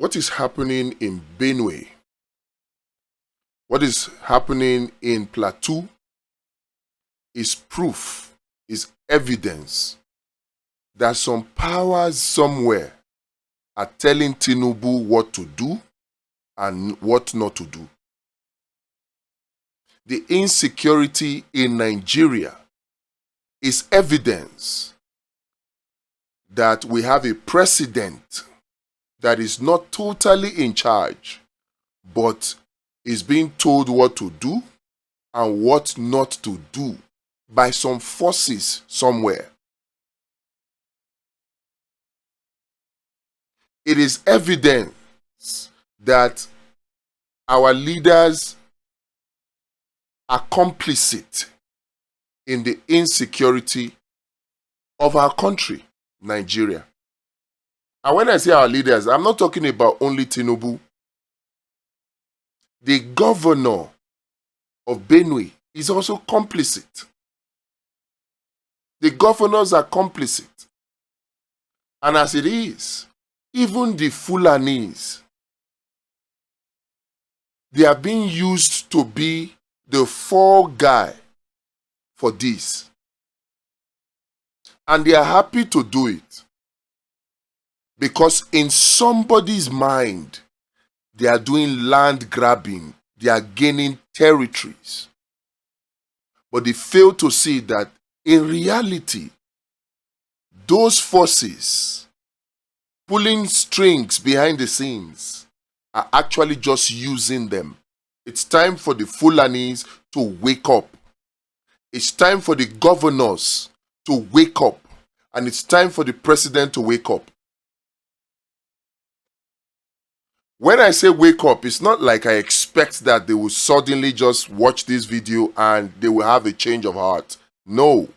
What is happening in Benue, what is happening in Plateau is proof, is evidence that some powers somewhere are telling Tinubu what to do and what not to do. The insecurity in Nigeria is evidence that we have a president that is not totally in charge, but is being told what to do and what not to do by some forces somewhere. It is evidence that our leaders are complicit in the insecurity of our country, Nigeria. And when I say our leaders, I'm not talking about only Tinubu. The governor of Benue is also complicit. The governors are complicit. And as it is, even the Fulanis, they are being used to be the fall guy for this. And they are happy to do it. Because in somebody's mind, they are doing land grabbing. They are gaining territories. But they fail to see that in reality, those forces pulling strings behind the scenes are actually just using them. It's time for the Fulanis to wake up. It's time for the governors to wake up. And it's time for the president to wake up. When I say wake up, it's not like I expect that they will suddenly just watch this video and they will have a change of heart. No.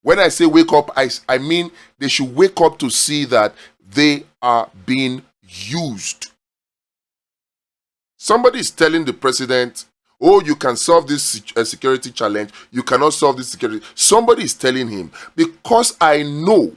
When I say wake up, I mean they should wake up to see that they are being used. Somebody is telling the president, oh, you can solve this security challenge. You cannot solve this security. Somebody is telling him, because I know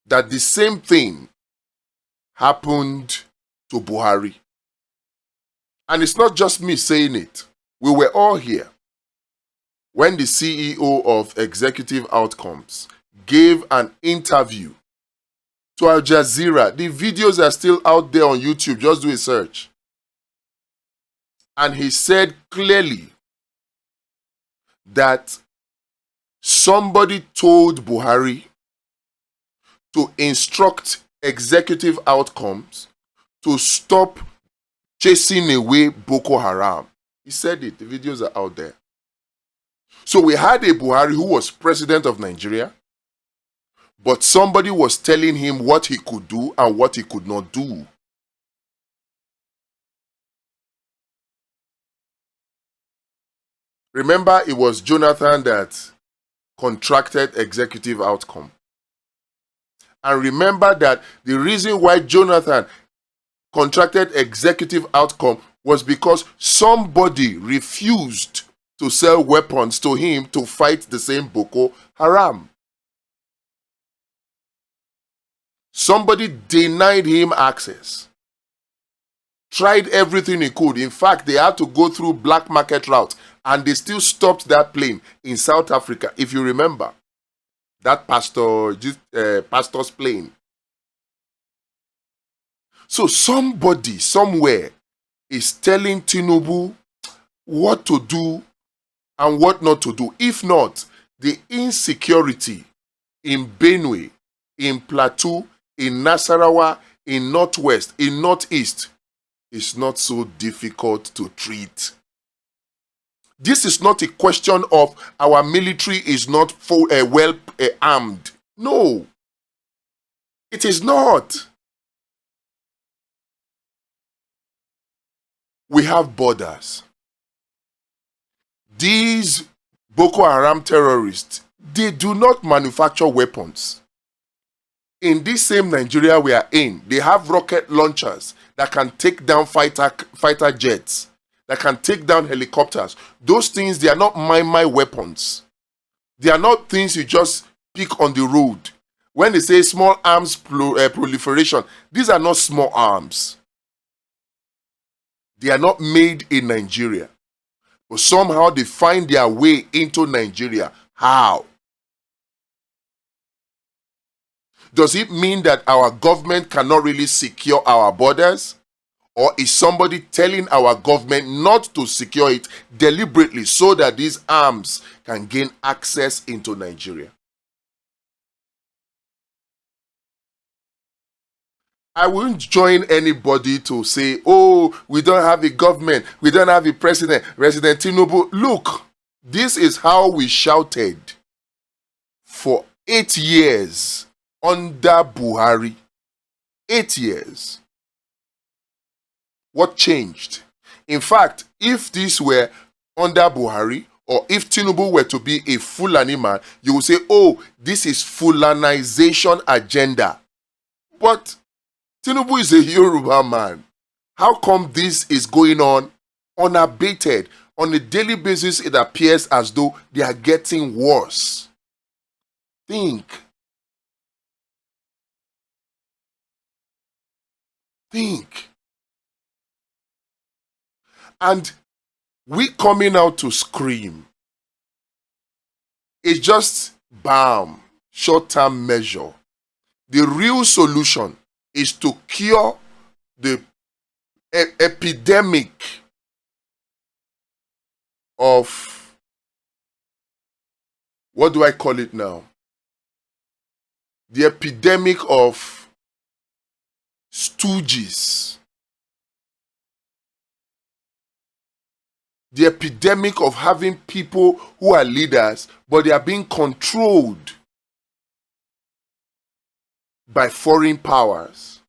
that the same thing happened to Buhari. And it's not just me saying it. We were all here when the CEO of Executive Outcomes gave an interview to Al Jazeera. The videos are still out there on YouTube. Just do a search. And he said clearly that somebody told Buhari to instruct Executive Outcomes to stop chasing away Boko Haram. He said it. The videos are out there. So we had a Buhari who was president of Nigeria, but somebody was telling him what he could do and what he could not do. Remember, it was Jonathan that contracted Executive Outcome. And remember that the reason why Jonathan contracted Executive Outcome was because somebody refused to sell weapons to him to fight the same Boko Haram. Somebody denied him access. Tried everything he could. In fact, they had to go through black market route and they still stopped that plane in South Africa, if you remember. That pastor's plane. So somebody somewhere is telling Tinubu what to do and what not to do. If not, the insecurity in Benue, in Plateau, in Nasarawa, in Northwest, in Northeast is not so difficult to treat. This is not a question of our military is not well armed. No, it is not. We have borders. These Boko Haram terrorists, they do not manufacture weapons. In this same Nigeria we are in, they have rocket launchers that can take down fighter jets, that can take down helicopters. Those things, they are not my weapons. They are not things you just pick on the road. When they say small arms proliferation, these are not small arms. They are not made in Nigeria. But somehow they find their way into Nigeria. How? Does it mean that our government cannot really secure our borders? Or is somebody telling our government not to secure it deliberately so that these arms can gain access into Nigeria? I won't join anybody to say, oh, we don't have a government, we don't have a president, President Tinubu. Look, this is how we shouted for 8 years under Buhari. 8 years. What changed? In fact, if this were under Buhari, or if Tinubu were to be a Fulani man, you would say, oh, this is Fulanization agenda. But Tinubu is a Yoruba man. How come this is going on unabated? On a daily basis, it appears as though they are getting worse. Think. And we coming out to scream. It's just balm, short-term measure. The real solution is to cure the epidemic of, what do I call it now? The epidemic of stooges. The epidemic of having people who are leaders, but they are being controlled by foreign powers.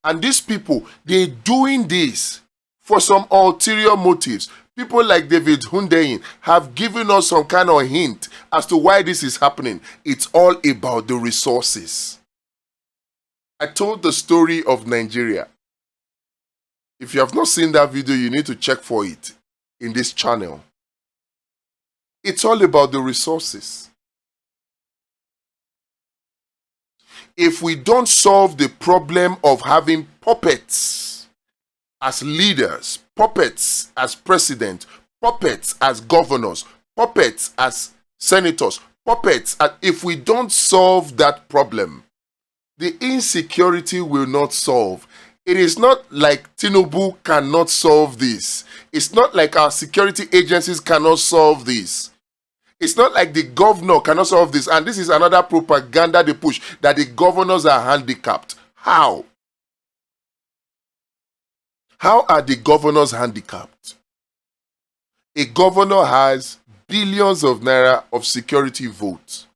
And these people, they're doing this for some ulterior motives. People like David Hundeyin have given us some kind of hint as to why this is happening. It's all about the resources. I told the story of Nigeria. If you have not seen that video, you need to check for it in this channel. It's all about the resources. If we don't solve the problem of having puppets as leaders, puppets as president, puppets as governors, puppets as senators, if we don't solve that problem, the insecurity will not solve. It is not like Tinubu cannot solve this. It's not like our security agencies cannot solve this. It's not like the governor cannot solve this. And this is another propaganda they push, that the governors are handicapped. How? How are the governors handicapped? A governor has billions of naira of security votes.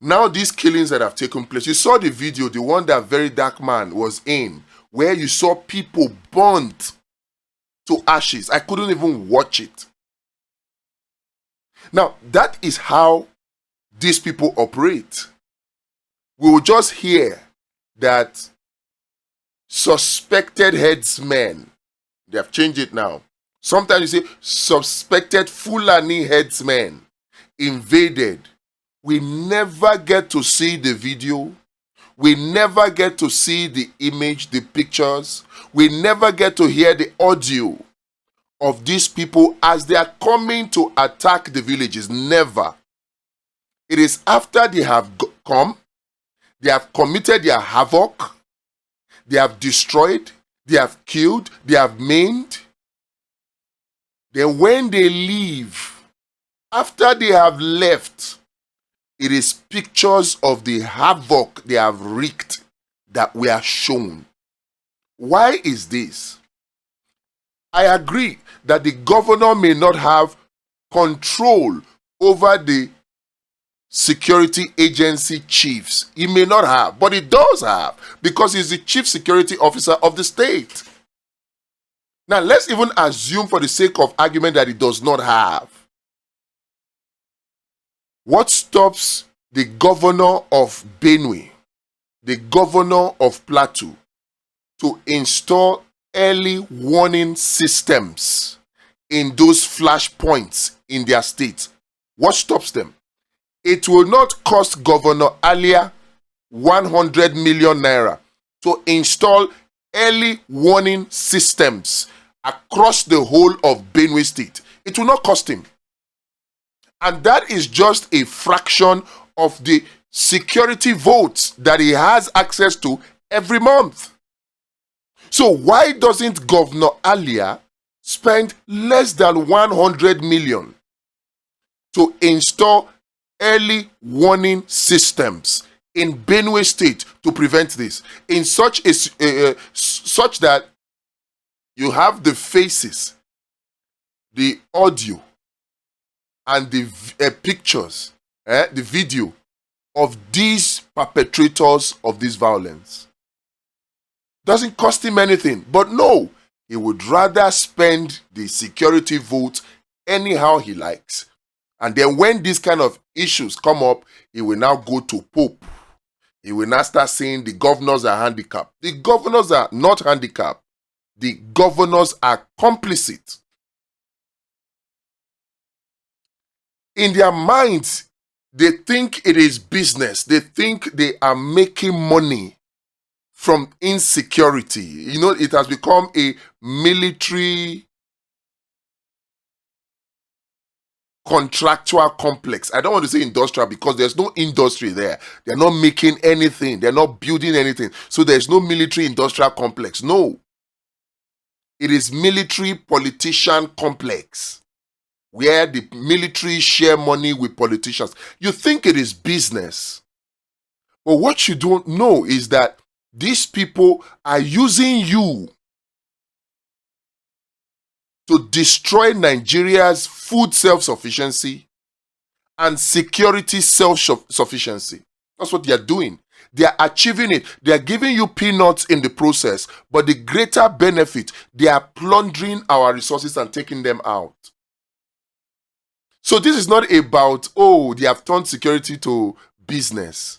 Now these killings that have taken place, you saw the video, the one that Very Dark Man was in, where you saw people burnt to ashes. I couldn't even watch it. Now, that is how these people operate. We will just hear that suspected herdsmen, they have changed it now. Sometimes you say suspected Fulani herdsmen invaded. We never get to see the video. We never get to see the image, the pictures. We never get to hear the audio of these people as they are coming to attack the villages. Never. It is after they have come, they have committed their havoc, they have destroyed, they have killed, they have maimed. Then when they leave, after they have left, it is pictures of the havoc they have wreaked that we are shown. Why is this? I agree that the governor may not have control over the security agency chiefs. He may not have, but he does have, because he's the chief security officer of the state. Now, let's even assume for the sake of argument that he does not have. What stops the governor of Benue, the governor of Plateau, to install early warning systems in those flashpoints in their states? What stops them? It will not cost Governor Alia 100 million naira to install early warning systems across the whole of Benue State. It will not cost him. And that is just a fraction of the security votes that he has access to every month. So why doesn't Governor Alia spend less than 100 million to install early warning systems in Benue State to prevent this, in such that you have the faces, the audio, and the pictures, the video of these perpetrators of this violence? Doesn't cost him anything. But no, he would rather spend the security vote anyhow he likes. And then when these kind of issues come up, he will now go to Pope. He will now start saying the governors are handicapped. The governors are not handicapped. The governors are complicit. In their minds, they think it is business. They think they are making money from insecurity. You know, it has become a military contractual complex. I don't want to say industrial because there's no industry there. They're not making anything. They're not building anything. So there's no military industrial complex. No. It is military politician complex where the military share money with politicians. You think it is business. But what you don't know is that these people are using you to destroy Nigeria's food self-sufficiency and security self-sufficiency. That's what they are doing. They are achieving it. They are giving you peanuts in the process, but the greater benefit, they are plundering our resources and taking them out. So this is not about, oh, they have turned security to business.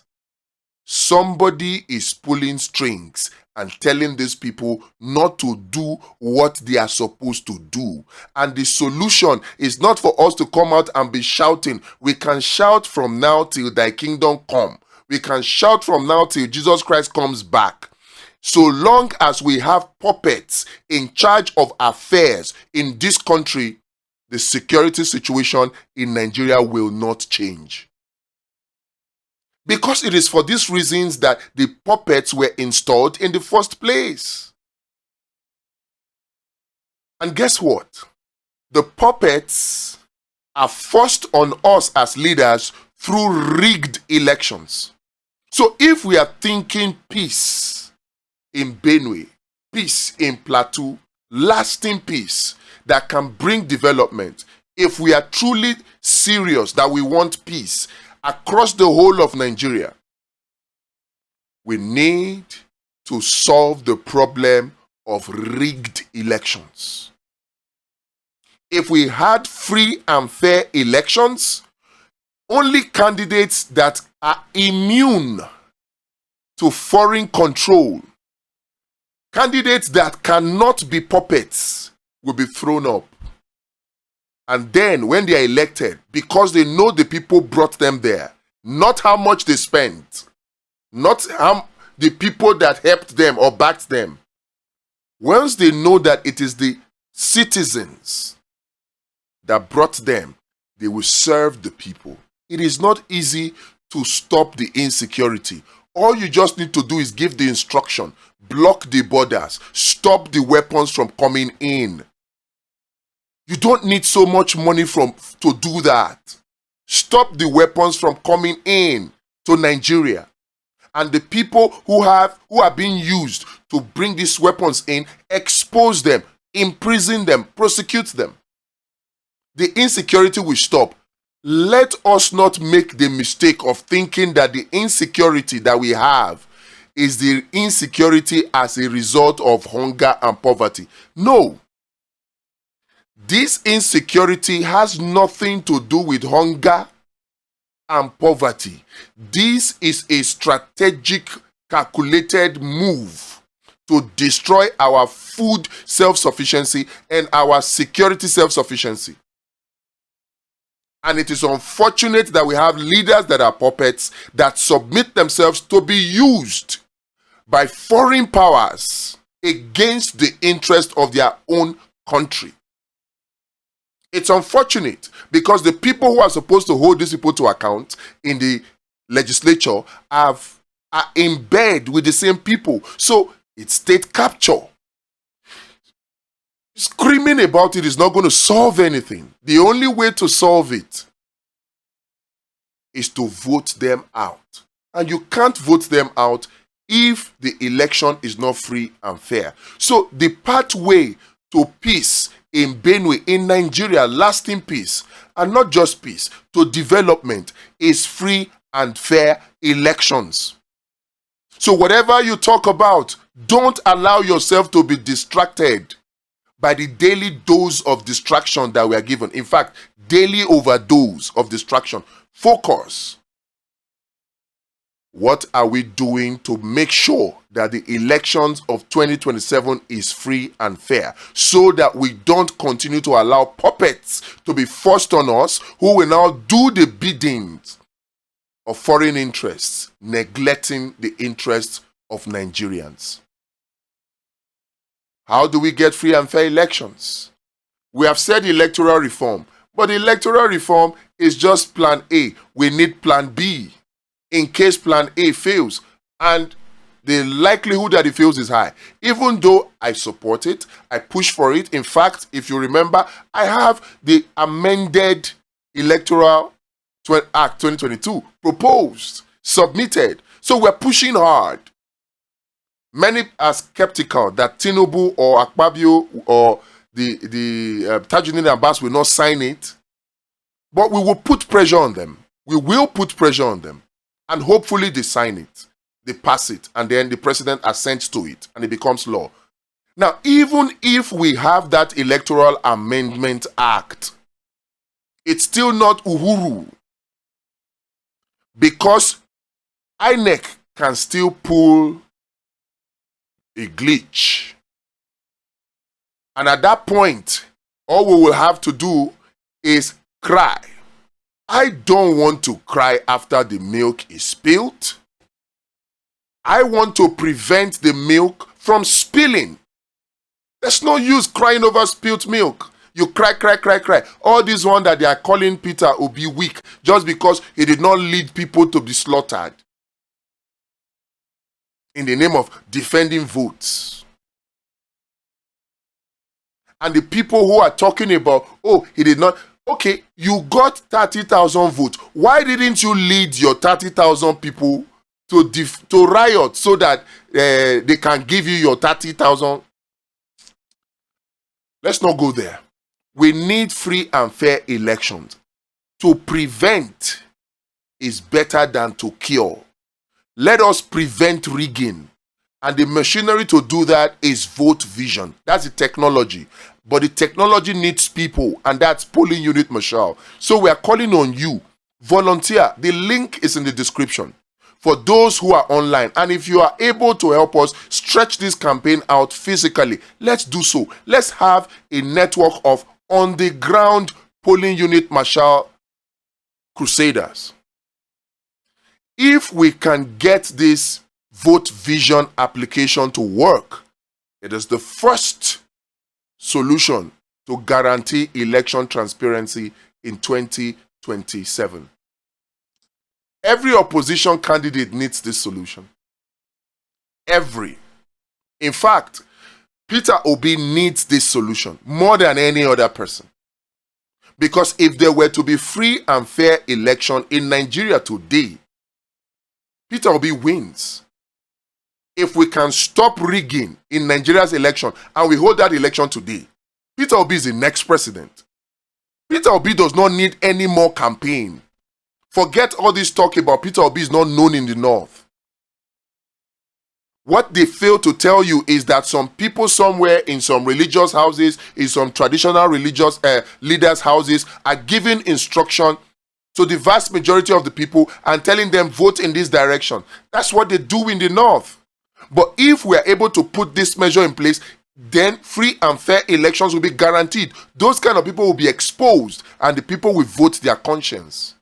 Somebody is pulling strings and telling these people not to do what they are supposed to do. And the solution is not for us to come out and be shouting. We can shout from now till thy kingdom come. We can shout from now till Jesus Christ comes back. So long as we have puppets in charge of affairs in this country, the security situation in Nigeria will not change. Because it is for these reasons that the puppets were installed in the first place. And guess what? The puppets are forced on us as leaders through rigged elections. So if we are thinking peace in Benue, peace in Plateau, lasting peace that can bring development, if we are truly serious that we want peace across the whole of Nigeria, we need to solve the problem of rigged elections. If we had free and fair elections, only candidates that are immune to foreign control, candidates that cannot be puppets, will be thrown up. And then when they are elected, because they know the people brought them there, not how much they spent, not how the people that helped them or backed them, once they know that it is the citizens that brought them, they will serve the people. It is not easy to stop the insecurity. All you just need to do is give the instruction, block the borders, stop the weapons from coming in. You don't need so much money to do that. Stop the weapons from coming in to Nigeria. And the people who are being used to bring these weapons in, expose them, imprison them, prosecute them. The insecurity will stop. Let us not make the mistake of thinking that the insecurity that we have is the insecurity as a result of hunger and poverty. No. This insecurity has nothing to do with hunger and poverty. This is a strategic, calculated move to destroy our food self-sufficiency and our security self-sufficiency. And it is unfortunate that we have leaders that are puppets that submit themselves to be used by foreign powers against the interest of their own country. It's unfortunate because the people who are supposed to hold these people to account in the legislature are in bed with the same people. So it's state capture. Screaming about it is not going to solve anything. The only way to solve it is to vote them out. And you can't vote them out if the election is not free and fair. So the pathway to peace in Benue, in Nigeria, lasting peace, and not just peace, to development, is free and fair elections. So whatever you talk about, don't allow yourself to be distracted by the daily dose of distraction that we are given. In fact, daily overdose of distraction. Focus. What are we doing to make sure that the elections of 2027 is free and fair, so that we don't continue to allow puppets to be forced on us who will now do the biddings of foreign interests, neglecting the interests of Nigerians? How do we get free and fair elections? We have said electoral reform, but electoral reform is just plan A. We need plan B in case plan A fails, and the likelihood that it fails is high. Even though I support it, I push for it. In fact, if you remember, I have the amended Electoral Act 2022 proposed, submitted. So we're pushing hard. Many are skeptical that Tinubu or Akpabio or the Tajuddin Abbas will not sign it. But we will put pressure on them. We will put pressure on them. And hopefully they sign it. They pass it. And then the president assents to it. And it becomes law. Now, even if we have that Electoral Amendment Act, it's still not Uhuru. Because INEC can still pull a glitch. And at that point, all we will have to do is cry. I don't want to cry after the milk is spilled. I want to prevent the milk from spilling. There's no use crying over spilled milk. You cry, cry, cry, cry. All this one that they are calling Peter Obi weak just because he did not lead people to be slaughtered in the name of defending votes. And the people who are talking about, oh, he did not. Okay, you got 30,000 votes. Why didn't you lead your 30,000 people to riot so that they can give you your 30,000? Let's not go there. We need free and fair elections. To prevent is better than to cure. Let us prevent rigging. And the machinery to do that is vote vision. That's the technology. But the technology needs people, and that's polling unit marshal. So we are calling on you. Volunteer. The link is in the description for those who are online. And if you are able to help us stretch this campaign out physically, let's do so. Let's have a network of on-the-ground polling unit marshal crusaders. If we can get this vote vision application to work, it is the first solution to guarantee election transparency in 2027. Every opposition candidate needs this solution. Every. In fact, Peter Obi needs this solution more than any other person. Because if there were to be free and fair election in Nigeria today, Peter Obi wins. If we can stop rigging in Nigeria's election and we hold that election today, Peter Obi is the next president. Peter Obi does not need any more campaign. Forget all this talk about Peter Obi is not known in the north. What they fail to tell you is that some people somewhere in some religious houses, in some traditional religious leaders' houses, are giving instruction to the vast majority of the people and telling them vote in this direction. That's what they do in the north. But if we are able to put this measure in place, then free and fair elections will be guaranteed. Those kind of people will be exposed and the people will vote their conscience.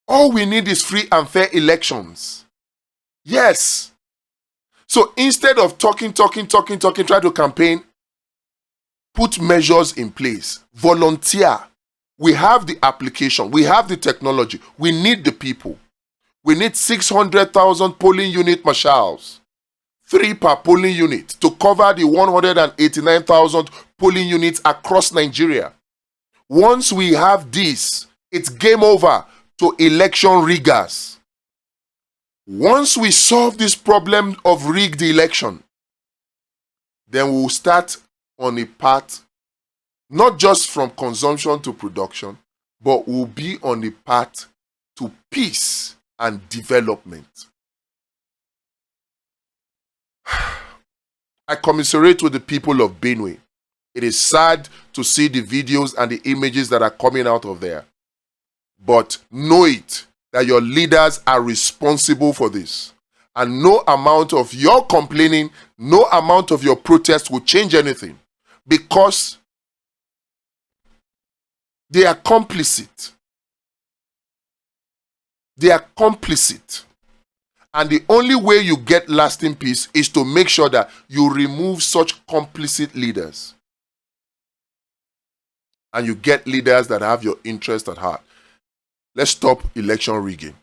All we need is free and fair elections. Yes. So instead of talking, try to campaign, put measures in place. Volunteer. We have the application. We have the technology. We need the people. We need 600,000 polling unit marshals. 3 per polling unit to cover the 189,000 polling units across Nigeria. Once we have this, it's game over to election riggers. Once we solve this problem of rigged election, then we'll start on a path, not just from consumption to production, but we'll be on a path to peace and development. I commiserate with the people of Benue. It is sad to see the videos and the images that are coming out of there. But know it, that your leaders are responsible for this. And no amount of your complaining, no amount of your protest will change anything. Because they are complicit. They are complicit. And the only way you get lasting peace is to make sure that you remove such complicit leaders. And you get leaders that have your interest at heart. Let's stop election rigging.